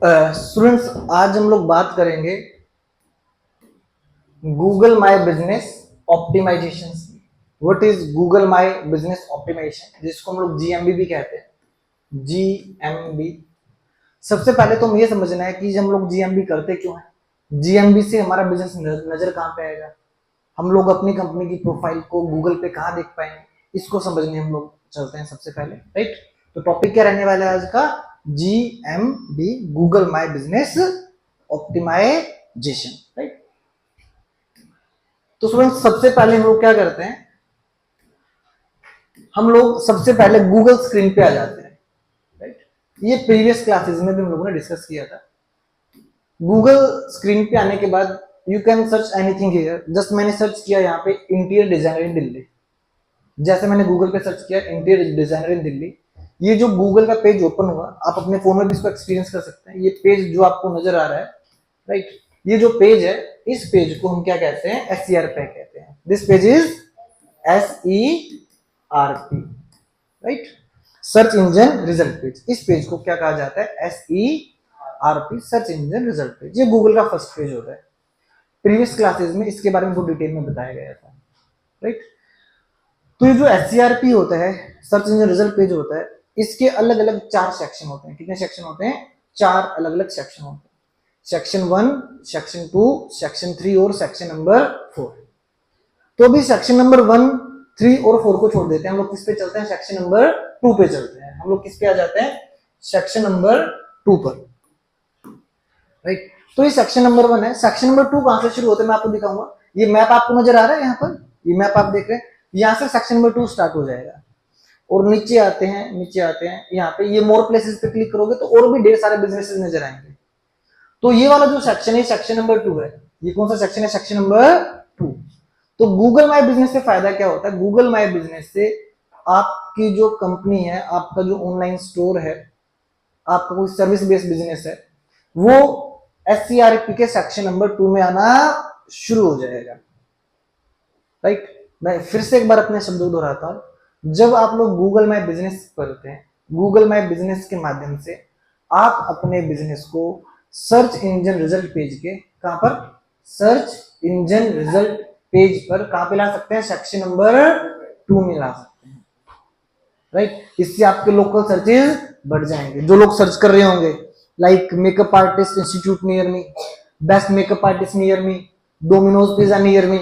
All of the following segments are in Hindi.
स्टूडेंट्स, आज हम लोग बात करेंगे Google my business optimisation. What is Google my business optimisation, जिसको हम लोग जीएमबी भी कहते हैं। जीएमबी, सबसे पहले तो हमें ये समझना है कि हम लोग जीएमबी करते क्यों हैं। जीएमबी से हमारा बिजनेस नजर कहाँ पे आएगा, हम लोग अपनी कंपनी की प्रोफाइल को गूगल पे कहाँ देख पाएंगे, इसको समझने हम लोग चलते हैं सबसे पहले। राइट, तो टॉपिक क्या रहने वाला है आज का? GMB, Google my business optimisation. Right, तो स्टूडेंट सबसे पहले हम लोग क्या करते हैं, हम लोग सबसे पहले गूगल स्क्रीन पे आ जाते हैं। राइट, ये प्रीवियस क्लासेस में भी हम लोगों ने डिस्कस किया था। गूगल स्क्रीन पे आने के बाद you can search anything here. Just मैंने सर्च किया यहाँ पे इंटीरियर डिजाइनर इन दिल्ली। जैसे मैंने गूगल पे सर्च किया इंटीरियर डिजाइनर इन दिल्ली, ये जो गूगल का पेज ओपन हुआ, आप अपने फोन में भी इसको एक्सपीरियंस कर सकते हैं। ये पेज जो आपको नजर आ रहा है, राइट, ये जो पेज है, इस पेज को हम क्या कहते हैं? SER पे कहते हैं। This page is SERP, right, search engine result page. इस पेज को क्या कहा जाता है? SERP, search engine result page. ये गूगल का फर्स्ट पेज होता है। प्रीवियस क्लासेस में इसके बारे में बहुत डिटेल में बताया गया था। राइट, तो ये जो SERP होता है, सर्च इंजन रिजल्ट पेज होता है, इसके अलग अलग 4 सेक्शन होते हैं। कितने सेक्शन होते हैं? 4 अलग अलग सेक्शन होते हैं। सेक्शन 1, सेक्शन 2, सेक्शन 3 और सेक्शन नंबर 4। तो अभी सेक्शन नंबर 1, 3 और 4 को छोड़ देते हैं, हम लोग किस पे चलते हैं? सेक्शन नंबर 2 पे चलते हैं। हम लोग किस पे आ जाते हैं? सेक्शन नंबर 2 पर। राइट, तो ये सेक्शन नंबर 1 है। सेक्शन नंबर 2 कहां से शुरू होता है मैं आपको दिखाऊंगा। ये मैप आपको नजर आ रहा है यहाँ पर, ये मैप आप देख रहे हैं, यहाँ से सेक्शन नंबर 2 स्टार्ट हो जाएगा और नीचे आते हैं, नीचे आते हैं यहाँ पे, ये मोर प्लेसेस पे क्लिक करोगे तो और भी ढेर सारे बिजनेसेस नजर आएंगे। तो ये वाला जो सेक्शन है, सेक्शन नंबर 2 है। ये कौन सा सेक्शन है? Section number 2। तो गूगल माई बिजनेस से फायदा क्या होता है? गूगल माई बिजनेस से आपकी जो कंपनी है, आपका जो ऑनलाइन स्टोर है, आपका कोई सर्विस बेस्ड बिजनेस है, वो SERP के सेक्शन नंबर 2 में आना शुरू हो जाएगा। राइट, मैं फिर से एक बार अपने शब्दों को दोहराता हूं। जब आप लोग गूगल माई बिजनेस करते हैं, गूगल माई बिजनेस के माध्यम से आप अपने बिजनेस को सर्च इंजन रिजल्ट पेज के, कहां पर? सर्च इंजन रिजल्ट पेज पर कहां पे ला सकते हैं? सेक्शन नंबर 2 में ला सकते हैं। राइट, इससे आपके लोकल सर्चेज बढ़ जाएंगे। जो लोग सर्च कर रहे होंगे like makeup artist institute near me, best makeup artist near me, Domino's pizza near me,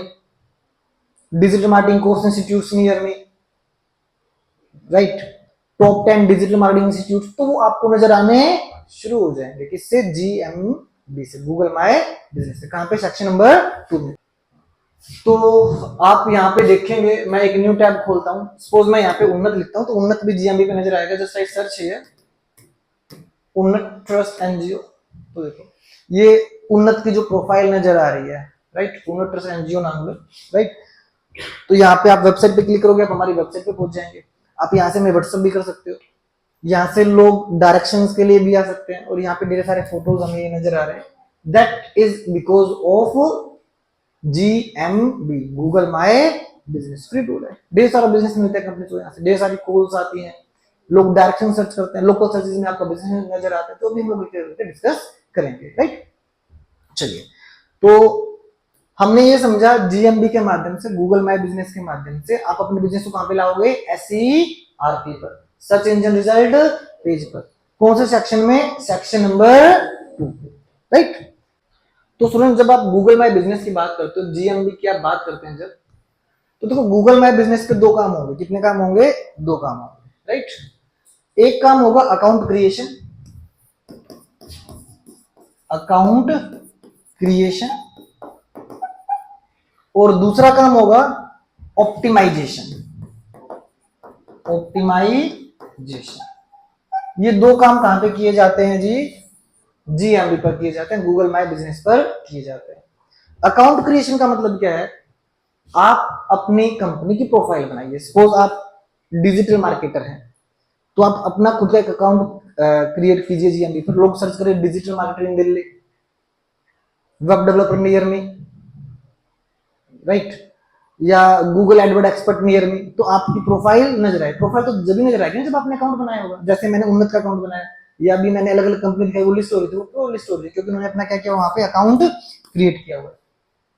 digital marketing course institute near me, right, top 10 digital marketing institute, तो वो आपको नजर आने शुरू हो जाएंगे। किससे? GMB से, गूगल माई बिजनेस से। कहां पे? सेक्शन नंबर 2 में। तो आप यहाँ पे देखेंगे, मैं एक न्यू टैब खोलता हूँ। सपोज मैं यहाँ पे उन्नत लिखता हूँ तो उन्नत भी GMB पे नजर आएगा। जस्ट सर्च है उन्नत ट्रस्ट NGO, तो देखो ये उन्नत की जो प्रोफाइल नजर आ रही है, राइट, उन्नत ट्रस्ट NGO नाम है। राइट, तो यहाँ पे आप वेबसाइट पे क्लिक करोगे, आप हमारी वेबसाइट पे पहुंच जाएंगे। आप यहाँ से मैं व्हाट्सएप भी कर सकते हो, यहाँ से लोग डायरेक्शंस के लिए भी आ सकते हैं, और यहाँ पे ढेर सारे फोटोज हमें ये नजर आ रहे हैं। That is because of GMB, Google my business. Free tool है, ढेर सारा बिजनेस मिलता है कंपनी को, यहाँ से ढेर सारी कॉल्स आती हैं, लोग डायरेक्शन सर्च करते हैं, लोकल सर्चेज में आपका बिजनेस नजर आता है, तो भी हम लोग डिस्कस करेंगे। राइट, चलिए, तो हमने ये समझा GMB के माध्यम से, गूगल माई बिजनेस के माध्यम से आप अपने बिजनेस को कहां पे लाओगे? SERP पर, सर्च इंजन रिजल्ट पेज पर। कौन से सेक्शन में? Section number 2। राइट, तो स्टूडेंट जब आप गूगल माई बिजनेस की बात करते हो, GMB की आप बात करते हैं जब, तो देखो गूगल माई बिजनेस पे 2 काम होंगे। कितने काम होंगे? 2 काम होंगे। राइट, एक काम होगा अकाउंट क्रिएशन, अकाउंट क्रिएशन, और दूसरा काम होगा ऑप्टिमाइजेशन, ऑप्टिमाइजेशन। ये 2 काम कहां पे किए जाते हैं जी? GMB पर किए जाते हैं, गूगल माई बिजनेस पर किए जाते हैं। अकाउंट क्रिएशन का मतलब क्या है? आप अपनी कंपनी की प्रोफाइल बनाइए। सपोज आप डिजिटल मार्केटर हैं, तो आप अपना खुद का एक अकाउंट क्रिएट कीजिए GMB पर। लोग सर्च करें digital marketer in Delhi, web developer near me, right, या Google AdWords expert near me, तो आपकी प्रोफाइल नजर आए। प्रोफाइल तो जब भी नजर आएगी जब आपने अकाउंट बनाया होगा। जैसे मैंने उन्नत का अकाउंट बनाया, ये अभी मैंने अलग अलग कंपनी दिखाई, वो लिस्ट हो रही थी, वो लिस्ट हो रही थी क्योंकि उन्होंने अपना क्या किया, वहां पे अकाउंट क्रिएट किया हुआ है।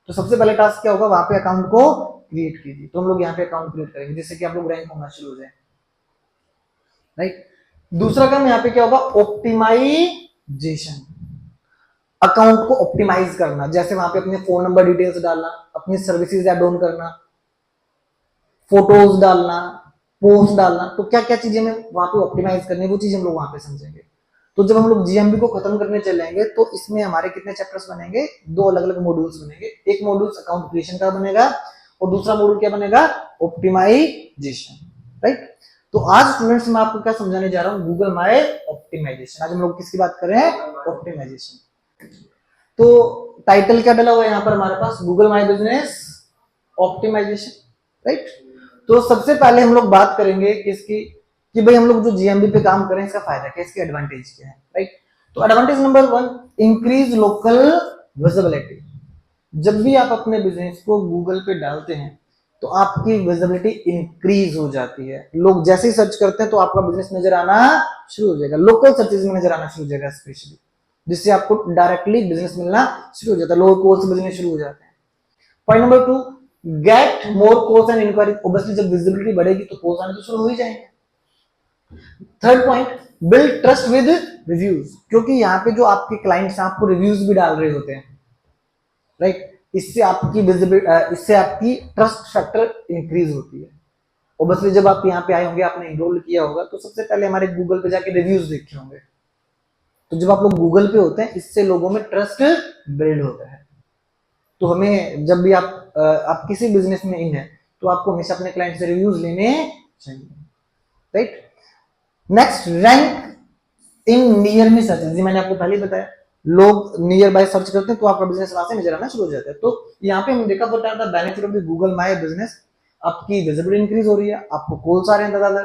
तो सबसे पहले टास्क क्या होगा, वहां पे अकाउंट को क्रिएट कीजिए। तो हम लोग यहाँ पे अकाउंट क्रिएट करेंगे जिससे कि आप लोग रैंक होना शुरू हो जाए, राइट। दूसरा काम यहाँ पे क्या होगा, ऑप्टिमाइजेशन, अकाउंट को ऑप्टिमाइज करना, जैसे वहां पे अपने फोन नंबर डिटेल्स डालना, अपनी सर्विसेज ऐड ऑन करना, फोटोज डालना, पोस्ट डालना। तो क्या क्या चीजें हमें वहां पे ऑप्टिमाइज करनी है, वो चीज हम लोग वहां पे समझेंगे। तो जब हम लोग जीएमबी को खत्म करने चलेंगे तो इसमें हमारे कितने चैप्टर्स बनेंगे, दो अलग अलग मॉड्यूल्स बनेंगे। एक मॉड्यूल अकाउंट क्रिएशन का बनेगा और दूसरा मॉड्यूल क्या बनेगा, ऑप्टिमाइजेशन, राइट। तो आज स्टूडेंट्स मैं आपको क्या समझाने जा रहा हूँ, गूगल माय ऑप्टिमाइजेशन। आज हम लोग किसकी बात कर रहे हैं, ऑप्टिमाइजेशन। तो टाइटल क्या डला हुआ है यहाँ पर हमारे पास, Google my business optimisation, right. तो सबसे पहले हम लोग बात करेंगे किसकी, कि भाई हम लोग जो जीएमबी पे काम करें इसका फायदा क्या है, इसके एडवांटेज क्या है, राइट। तो advantage number 1, increase local visibility. जब भी आप अपने बिजनेस को गूगल पे डालते हैं तो आपकी विजिबिलिटी इंक्रीज हो जाती है। लोग जैसे ही सर्च करते हैं तो आपका बिजनेस नजर आना शुरू हो जाएगा, लोकल सर्चेज में नजर आना शुरू हो जाएगा स्पेशली, जिससे आपको डायरेक्टली बिजनेस मिलना शुरू हो जाता है, लोगों को बिजनेस शुरू हो जाते हैं। Point number 2, get more calls and enquiry. Obviously जब विजिबिलिटी बढ़ेगी तो कॉल्स आने तो शुरू हो ही जाएंगे। Third point, build trust with reviews, क्योंकि यहाँ पे जो आपके क्लाइंट्स आपको रिव्यूज भी डाल रहे होते हैं, राइट। इससे आपकी विजिबिलिटी, इससे आपकी ट्रस्ट फैक्टर इंक्रीज होती है। ऑब्वियसली जब आप यहाँ पे आए होंगे, आपने इनरोल किया होगा, तो सबसे पहले हमारे गूगल पे जाके रिव्यूज देखे होंगे। तो जब आप लोग गूगल पे होते हैं, इससे लोगों में ट्रस्ट बिल्ड होता है। तो हमें जब भी आप किसी बिजनेस में इन है तो आपको हमेशा अपने क्लाइंट से रिव्यूज लेने चाहिए, right. Next, rank in near में सर्च। मैंने आपको पहले बताया, लोग नियर बाय सर्च करते हैं तो आपका बिजनेस वहां से नजर आना शुरू हो जाता है। तो यहाँ पे हमने देखा what are the benefit of the Google my business. आपकी विजिबिलिटी इंक्रीज हो रही है, आपको कॉल्स आ रहे हैं ज्यादा,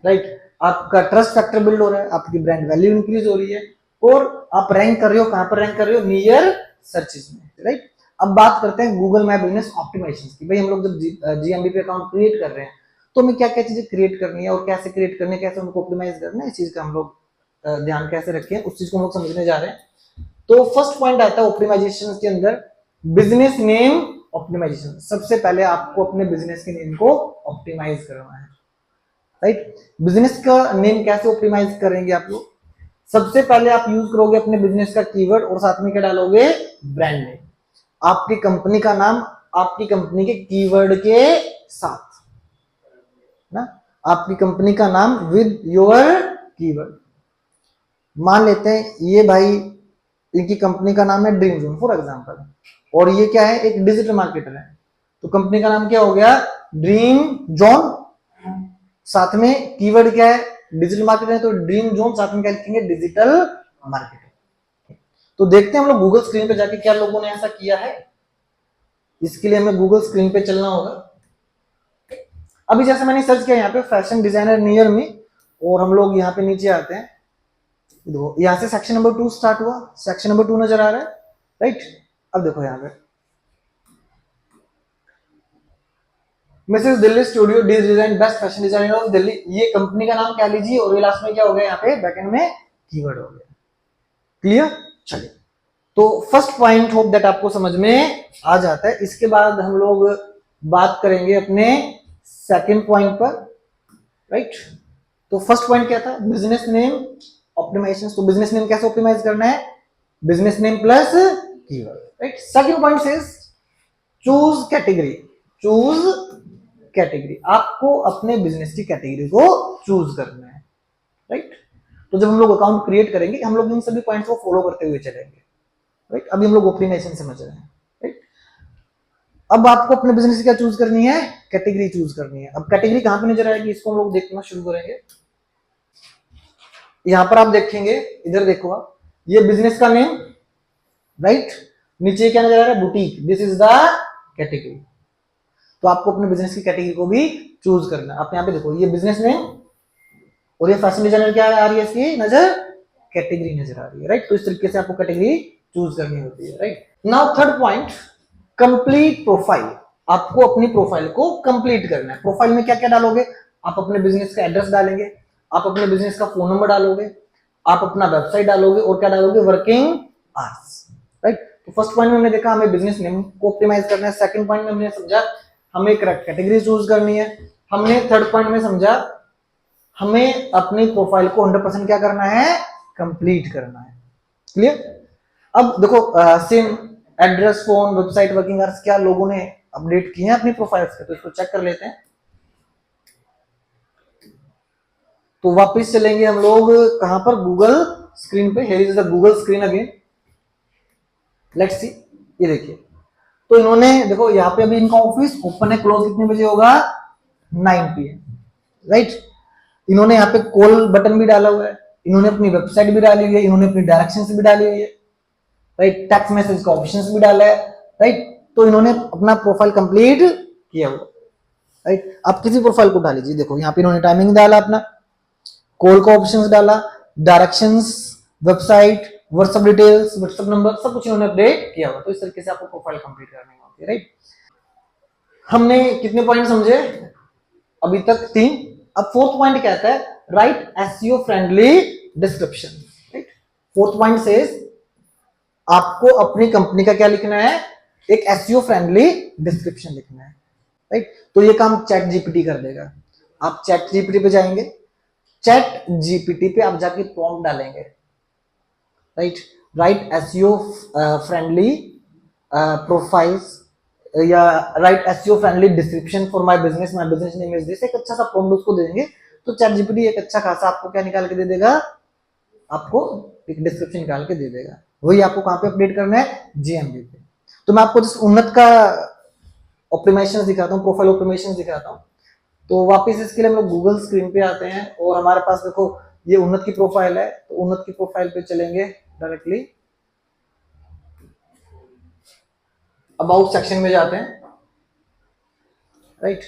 राइट। आपका ट्रस्ट फैक्टर बिल्ड हो रहा है, आपकी ब्रांड वैल्यू इंक्रीज हो रही है, और आप रैंक कर रहे हो, कहां पर रैंक कर रहे हो, नियर सर्चेस में, राइट। अब बात करते हैं गूगल माय बिजनेस ऑप्टिमाइजेशन की। भाई हम लोग जब जीएमबी पे अकाउंट क्रिएट कर रहे हैं तो हमें क्या क्या चीजें क्रिएट करनी है और कैसे क्रिएट करनी है, कैसे उनको ऑप्टिमाइज करना है, इस चीज का हम लोग ध्यान कैसे रखें, उस चीज को हम लोग समझने जा रहे हैं। तो फर्स्ट पॉइंट आता है ऑप्टिमाइजेशन के अंदर, बिजनेस नेम ऑप्टिमाइजेशन। सबसे पहले आपको अपने बिजनेस के नेम को ऑप्टिमाइज करना है, राइट। बिजनेस का नेम कैसे ऑप्टिमाइज करेंगे आप लोग, सबसे पहले आप यूज करोगे अपने बिजनेस का कीवर्ड और साथ में क्या डालोगे, ब्रांड नेम। आपकी कंपनी का नाम आपकी कंपनी के कीवर्ड के साथ ना, आपकी कंपनी का नाम विद योर कीवर्ड। मान लेते हैं ये भाई, इनकी कंपनी का नाम है ड्रीम जोन फॉर एग्जांपल, और ये क्या है, एक डिजिटल मार्केटर है। तो कंपनी का नाम क्या हो गया, ड्रीम जोन, साथ में कीवर्ड क्या है, डिजिटल मार्केटर है, तो ड्रीम जोन, साथ में क्या लिखेंगे, डिजिटल मार्केटर। तो देखते हैं हम लोग गूगल स्क्रीन पे जाके क्या लोगों ने ऐसा किया है। इसके लिए हमें गूगल स्क्रीन पे चलना होगा। अभी जैसे मैंने सर्च किया यहाँ पे फैशन डिजाइनर नियर मी, और हम लोग यहाँ पे नीचे आते हैं, देखो यहाँ से सेक्शन नंबर 2 स्टार्ट हुआ, सेक्शन नंबर 2 नजर आ रहा है, राइट। अब देखो यहाँ पे Mrs Delhi studio design best fashion designer of Delhi, ये कंपनी का नाम क्या लीजिए, और ये लास्ट में क्या हो गया, यहाँ पे बैकएंड में कीवर्ड हो गया। क्लियर, चलिए। तो फर्स्ट पॉइंट होप दैट आपको समझ में आ जाता है। इसके बाद हम लोग बात करेंगे अपने सेकंड पॉइंट पर, राइट। तो फर्स्ट पॉइंट क्या था, बिजनेस नेम ऑप्टिमाइजेशन। तो बिजनेस नेम कैसे ऑप्टिमाइज करना है, business name plus keyword, right. Second point is choose category, choose category. आपको अपने बिजनेस की कैटेगरी को चूज करना है, राइट। तो जब हम लोग अकाउंट क्रिएट करेंगे हम लोग इन सभी पॉइंट्स को फॉलो करते हुए चलेंगे, राइट। अभी हम लोग ऑप्टिमाइजेशन समझ रहे हैं, राइट। अब आपको अपने बिजनेस क्या चूज करनी है, कैटेगरी चूज करनी है। अब कैटेगरी कहां पे नजर आएगी, इसको हम लोग देखना शुरू करेंगे। यहां पर आप देखेंगे, इधर देखो आप, ये बिजनेस का नेम, राइट। नीचे क्या नजर आ रहा है, boutique, this is the category. तो आपको अपने बिजनेस की कैटेगरी को भी चूज करना है। आप यहाँ पे देखो, ये बिजनेस नेम और ये फैशन डिजाइनर क्या आ रही है, इसकी नजर कैटेगरी नजर आ रही है, राइट। तो इस तरीके से आपको कैटेगरी चूज करनी होती है, right. Now third point, complete profile. आपको अपनी प्रोफाइल को कंप्लीट करना है। प्रोफाइल में क्या क्या डालोगे, आप अपने बिजनेस का एड्रेस डालेंगे, आप अपने बिजनेस का फोन नंबर डालोगे, आप अपना वेबसाइट डालोगे और क्या डालोगे, वर्किंग आवर्स, राइट। तो फर्स्ट पॉइंट में हमने देखा हमें बिजनेस नेम को ऑप्टिमाइज करना है, सेकंड पॉइंट में हमने समझा हमें करेक्ट कैटेगरी चूज करनी है, हमने थर्ड पॉइंट में समझा हमें अपनी प्रोफाइल को 100% क्या करना है, कंप्लीट करना है। क्लियर। अब देखो same address, phone, website, working hours क्या लोगों ने अपडेट किए हैं अपनी प्रोफाइल्स पे, तो इसको चेक कर लेते हैं। तो वापस चलेंगे हम लोग कहां पर, गूगल स्क्रीन पे। Here is the Google screen again, let's see. ये देखिए, तो इन्होंने देखो यहाँ पे अभी इनका ऑफिस ओपन है, क्लोज कितने बजे होगा, 9 PM, राइट। इन्होंने यहाँ पे कॉल बटन भी डाला हुआ है, इन्होंने अपनी वेबसाइट भी डाली हुई है, इन्होंने अपनी डायरेक्शंस भी डाली हुई है, राइट। टेक्स्ट मैसेज का ऑप्शंस भी डाला है, राइट। तो इन्होंने अपना प्रोफाइल कंप्लीट किया हुआ, राइट। आप किसी प्रोफाइल को डालीजिए, देखो यहाँ पे इन्होंने टाइमिंग डाला, अपना कॉल का ऑप्शंस डाला, directions, website, WhatsApp details, WhatsApp number, सब कुछ इन्होंने अपडेट किया हुआ। तो इस तरीके से आपको प्रोफाइल कंप्लीट करनी होती है, राइट। हमने कितने पॉइंट समझे अभी तक, 3। अब फोर्थ पॉइंट कहता है right SEO friendly description, right. Fourth point says आपको अपनी कंपनी का क्या लिखना है, एक एसईओ फ्रेंडली डिस्क्रिप्शन लिखना है, राइट। तो ये काम चैट जीपीटी कर देगा। आप चैट जीपीटी पे जाएंगे, चैट जीपीटी पे आप जाके प्रॉम्प्ट डालेंगे, right, write SEO friendly profiles या write SEO friendly description for my business name is this, एक अच्छा सा प्रॉम्प्ट उसको देंगे तो चैट जीपीटी एक अच्छा खासा आपको क्या निकाल के दे देगा, आपको एक डिस्क्रिप्शन निकाल के दे देगा। वही आपको कहां पे अपडेट करना है, जीएमबी पे। तो मैं आपको जिस उन्नत का ऑप्टिमाइजेशन दिखाता हूँ, प्रोफाइल ऑप्टिमाइजेशन दिखाता हूँ। तो वापस इसके लिए हम लोग गूगल स्क्रीन पे आते हैं और हमारे पास देखो ये उन्नत की प्रोफाइल है, तो उन्नत की प्रोफाइल पे चलेंगे डायरेक्टली, अबाउट सेक्शन में जाते हैं, राइट।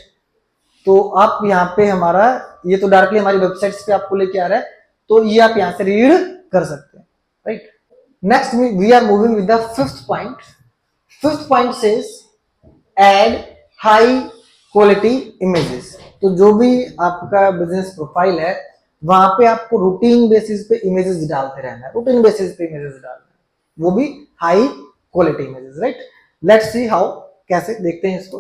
तो आप यहाँ पे हमारा ये तो डायरेक्टली हमारी वेबसाइट्स पे आपको लेके आ रहा है, तो ये आप यहाँ से रीड कर सकते हैं, right. Next we are moving with the fifth point. Fifth point says add high quality images. तो जो भी आपका बिजनेस प्रोफाइल है वहां पे आपको रूटीन बेसिस पे इमेजेस डालते रहना है, रूटीन बेसिस पे इमेजेस डालना है, वो भी high quality images, right. Let's see how, कैसे देखते हैं इसको।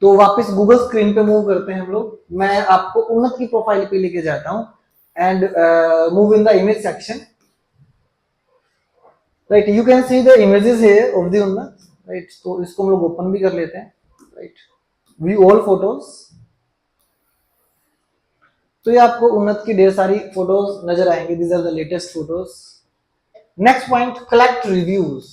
तो वापस गूगल स्क्रीन पे मूव करते हैं हम लोग, मैं आपको उन्नत की प्रोफाइल पे लेके जाता हूं and move in the image section, right. You can see the images here of the उन्नत, राइट। तो इसको हम लोग ओपन भी कर लेते हैं, राइट, व्यू ऑल फोटोज। तो ये आपको उन्नत की ढेर सारी फोटोज नजर आएंगी, these are the latest photos. Next point, collect reviews,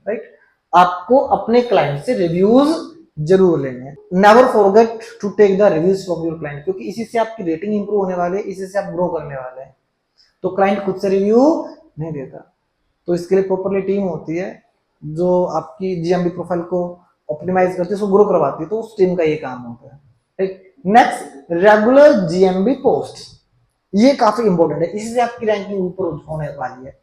right. आपको अपने क्लाइंट से रिव्यूज जरूर लेने हैं। Never forget to take the reviews from your client, क्योंकि इसी से आपकी रेटिंग इंप्रूव होने वाले, इसी से आप ग्रो करने वाले हैं। तो क्लाइंट खुद से रिव्यू नहीं देता, तो इसके लिए प्रॉपरली टीम होती है जो आपकी जीएमबी प्रोफाइल को ऑप्टिमाइज करती है, उसको ग्रो करवाती है, तो उस टीम का ये काम होता है, ठीक। नेक्स्ट, रेगुलर जीएमबी पोस्ट, ये काफी इंपॉर्टेंट है, इससे आपकी रैंकिंग ऊपर होने वाली है।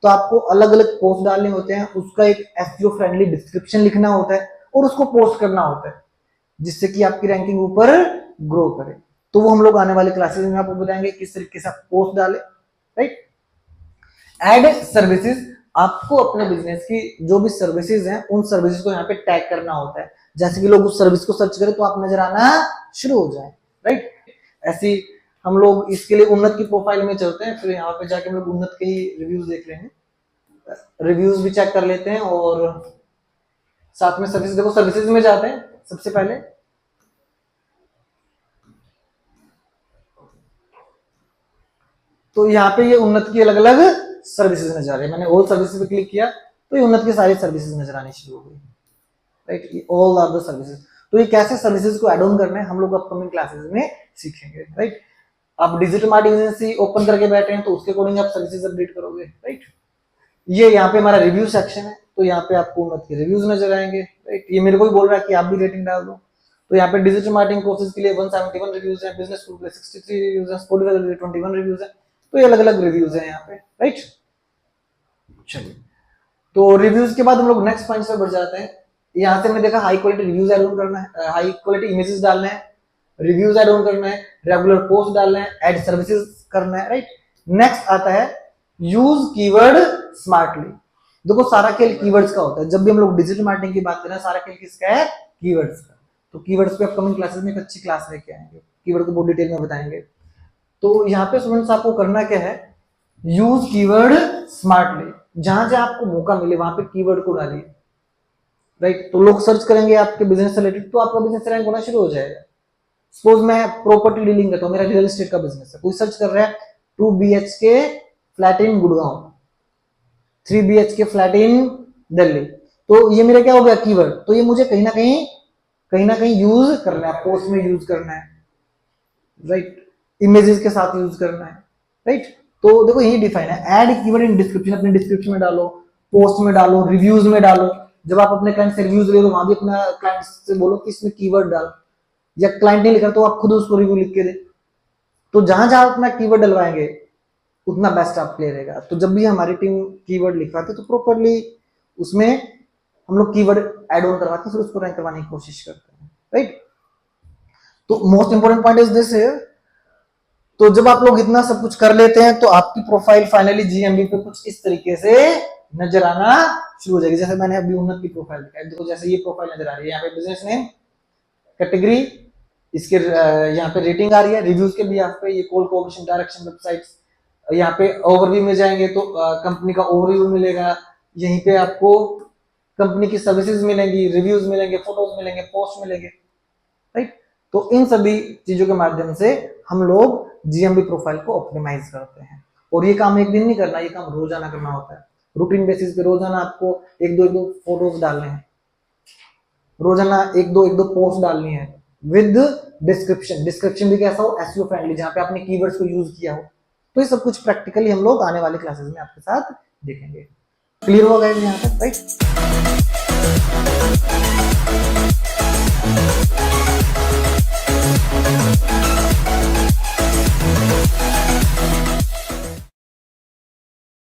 तो आपको अलग अलग पोस्ट डालने होते हैं, उसका एक एसईओ फ्रेंडली डिस्क्रिप्शन लिखना होता है और उसको पोस्ट करना होता है, जिससे कि आपकी रैंकिंग ऊपर ग्रो करे। तो वो हम लोग आने वाले क्लासेस में आपको बताएंगे किस तरीके से आप पोस्ट डाले, राइट। एड सर्विसेज, आपको अपने बिजनेस की जो भी सर्विसेज हैं उन सर्विसेज को यहाँ पे टैग करना होता है, जैसे कि लोग उस सर्विस को सर्च करें तो आप नजर आना शुरू हो जाए, राइट। ऐसी हम लोग इसके लिए उन्नत की प्रोफाइल में चलते हैं, फिर यहाँ पे जाके हम लोग उन्नत के ही रिव्यूज देख लेंगे, रिव्यूज भी चेक कर लेते हैं और साथ में सर्विस। देखो सर्विसेज में जाते हैं सबसे पहले, तो यहाँ पे ये उन्नत की अलग अलग सर्विसेज नजर आ रही है। मैंने ऑल सर्विसेज पे क्लिक किया तो ये उन्नत की सारी सर्विसेज नजर आनी शुरू हो गई, right. All are the services. तो ये कैसे सर्विसेज को एड ऑन करना है हम लोग अपकमिंग क्लासेस में सीखेंगे, राइट। आप डिजिटल मार्केटिंग एजेंसी ओपन करके बैठे हैं तो उसके अकॉर्डिंग आप सर्विसेज अपडेट करोगे, राइट। ये यहाँ पे हमारा रिव्यू सेक्शन है, तो यहाँ पे आपको उन्नत के रिव्यूज नजर आएंगे, राइट। ये मेरे को ही बोल रहा है कि आप भी रेटिंग डाल दो, तो यहाँ पे डिजिटल मार्केटिंग कोर्सेज के लिए 171 रिव्यूज हैं, बिजनेस स्कूल के लिए 63 रिव्यूज हैं, स्पोर्टिफाई के लिए 21 रिव्यूज हैं। तो ये अलग अलग रिव्यूज हैं यहाँ पे, राइट। चलिए, तो रिव्यूज के बाद हम लोग नेक्स्ट पॉइंट पे बढ़ जाते हैं। यहाँ से हमने देखा high quality reviews add on करना है, हाई क्वालिटी इमेजेस डालना है, रिव्यूज ऐड ऑन करना है, रेगुलर पोस्ट डालना है, ऐड सर्विसेज करना है, राइट। नेक्स्ट आता है यूज कीवर्ड स्मार्टली। देखो सारा खेल कीवर्ड्स का होता है, जब भी हम लोग डिजिटल मार्केटिंग की बात करें सारा खेल किसका है, कीवर्ड्स का। तो कीवर्ड्स पे अपकमिंग क्लासेस में एक अच्छी क्लास लेके आएंगे, कीवर्ड को बहुत डिटेल में बताएंगे। तो यहाँ पे स्टूडेंट्स आपको करना क्या है, यूज कीवर्ड स्मार्टली, जहां जहां आपको मौका मिले वहां पे कीवर्ड को डालिए, राइट। तो लोग सर्च करेंगे आपके बिजनेस से रिलेटेड, तो आपका बिजनेस रैंक होना शुरू हो जाएगा। सपोज मैं प्रॉपर्टी डीलिंग करता हूँ, मेरा रियल एस्टेट का बिजनेस है, कोई सर्च कर रहा है 2 BHK flat in Gurgaon, 3 BHK flat in Delhi, तो ये मेरा क्या हो गया, कीवर्ड। तो ये मुझे कहीं ना कहीं यूज करना है, पोस्ट में यूज करना है, राइट, इमेजेस के साथ यूज करना है, राइट। तो देखो यही डिफाइन है, ऐड कीवर्ड इन डिस्क्रिप्शन, अपने डिस्क्रिप्शन में डालो, पोस्ट में डालो, रिव्यूज में डालो। जब आप अपने क्लाइंट से रिव्यूज ले तो वहां भी अपना क्लाइंट से बोलो कि इसमें कीवर्ड डाल, या क्लाइंट नहीं लिखा तो आप खुद उसको रिव्यू लिख के दे। तो जहां जहां अपना कीवर्ड डलवाएंगे उतना बेस्ट आपके लिए रहेगा। तो जब भी हमारी टीम कीवर्ड लिखवाती है तो प्रॉपरली उसमें हम लोग कीवर्ड ऐड ऑन करवाते हैं, फिर उसको रैंक करवाने की कोशिश करते हैं, राइट। तो most important point is this है, तो जब आप लोग इतना सब कुछ कर लेते हैं तो आपकी प्रोफाइल फाइनली जीएमबी पे कुछ इस तरीके से नजर आना शुरू हो जाएगी। जैसे मैंने अभी उन्नत की प्रोफाइल दिखाई, देखो जैसे ये प्रोफाइल नजर आ रही है, यहाँ पे बिजनेस नेम, कैटेगरी, इसके यहाँ पे रेटिंग आ रही है, रिव्यूज के भी यहाँ पे ये कॉल कोऑपरेशन डायरेक्शन वेबसाइट्स, यहाँ पे ओवरव्यू में जाएंगे तो कंपनी का ओवरव्यू मिलेगा, यहीं पे आपको कंपनी की सर्विसेज मिलेंगी, रिव्यूज मिलेंगे, फोटोज मिलेंगे, पोस्ट मिलेंगे, राइट। तो इन सभी चीजों के माध्यम से हम लोग जीएमबी प्रोफाइल को ऑप्टिमाइज करते हैं। और ये काम एक दिन नहीं करना, ये काम रोजाना करना होता है। रूटीन बेसिस पे रोजाना आपको एक दो फोटोज डालने हैं, रोजाना एक दो पोस्ट डालनी है विद डिस्क्रिप्शन। डिस्क्रिप्शन भी कैसा हो, एसईओ फ्रेंडली, जहां पे आपने कीवर्ड्स को यूज किया हो। तो ये सब कुछ प्रैक्टिकली हम लोग आने वाले क्लासेस में आपके साथ देखेंगे। क्लियर हो गया यहाँ तक, राइट।